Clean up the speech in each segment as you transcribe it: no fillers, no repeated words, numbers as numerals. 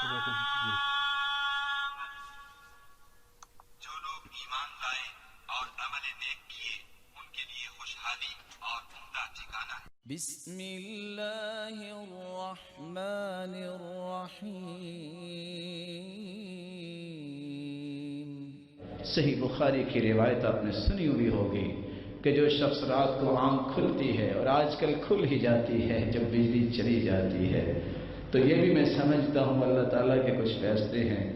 جو لوگ ایمان لائے اور عمل نیک کیے ان کے لیے خوشحالی اور عمدہ ٹھکانہ ہے۔ بسم اللہ الرحمن الرحیم۔ صحیح بخاری کی روایت آپ نے سنی ہوئی ہوگی کہ جو شخص رات کو آنکھ کھلتی ہے، اور آج کل کھل ہی جاتی ہے جب بجلی چلی جاتی ہے، تو یہ بھی میں سمجھتا ہوں اللہ تعالیٰ کے کچھ فیصلے ہیں۔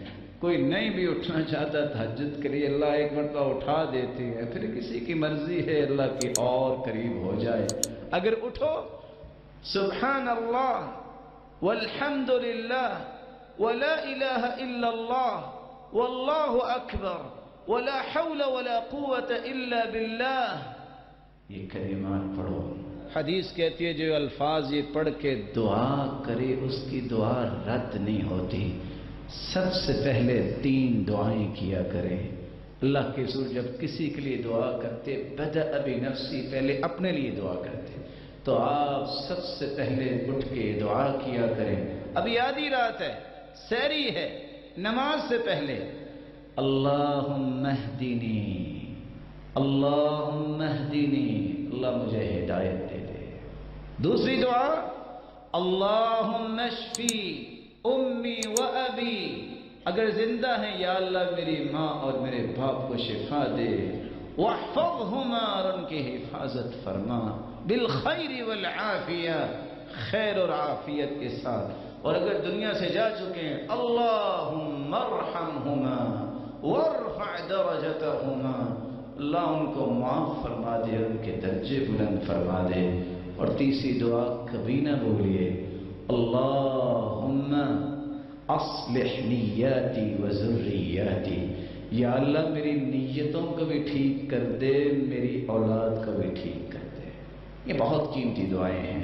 کوئی نہیں بھی اٹھنا چاہتا تہجد کے لیے، اللہ ایک مرتبہ اٹھا دیتے ہیں، پھر کسی کی مرضی ہے اللہ کی اور قریب ہو جائے۔ اگر اٹھو سبحان اللہ والحمد للہ ولا الہ الا اللہ واللہ اکبر ولا حول ولا قوة الا باللہ، یہ کلمات پڑھو۔ حدیث کہتی ہے جو الفاظ یہ پڑھ کے دعا کرے اس کی دعا رد نہیں ہوتی۔ سب سے پہلے 3 دعائیں کیا کریں۔ اللہ کے رسول جب کسی کے لیے دعا کرتے بدأ بنفسی، پہلے اپنے لیے دعا کرتے، تو آپ سب سے پہلے اٹھ کے دعا کیا کریں۔ ابھی آدھی رات ہے، سحری ہے، نماز سے پہلے اللہم اہدنی اللہم اہدنی، اللہ مجھے ہدایت دے دے۔ دوسری دعا اللہم اشفی امی و ابی، اگر زندہ ہیں یا اللہ میری ماں اور میرے باپ کو شفا دے، واحفظہما، اور ان کی حفاظت فرما، بالخیر والعافیہ، خیر اور عافیت کے ساتھ، اور اگر دنیا سے جا چکے ہیں اللہم ارحمہما وارفع درجتہما، اللہ ان کو معاف فرما دے، ان کے درجے بلند فرما دے۔ اور تیسری دعا کبھی نہ بھولیے اللہم اصلح نیاتی و ذریاتی، یا اللہ میری نیتوں کو بھی ٹھیک کر دے، میری اولاد کو بھی ٹھیک کر دے۔ یہ بہت قیمتی دعائیں ہیں۔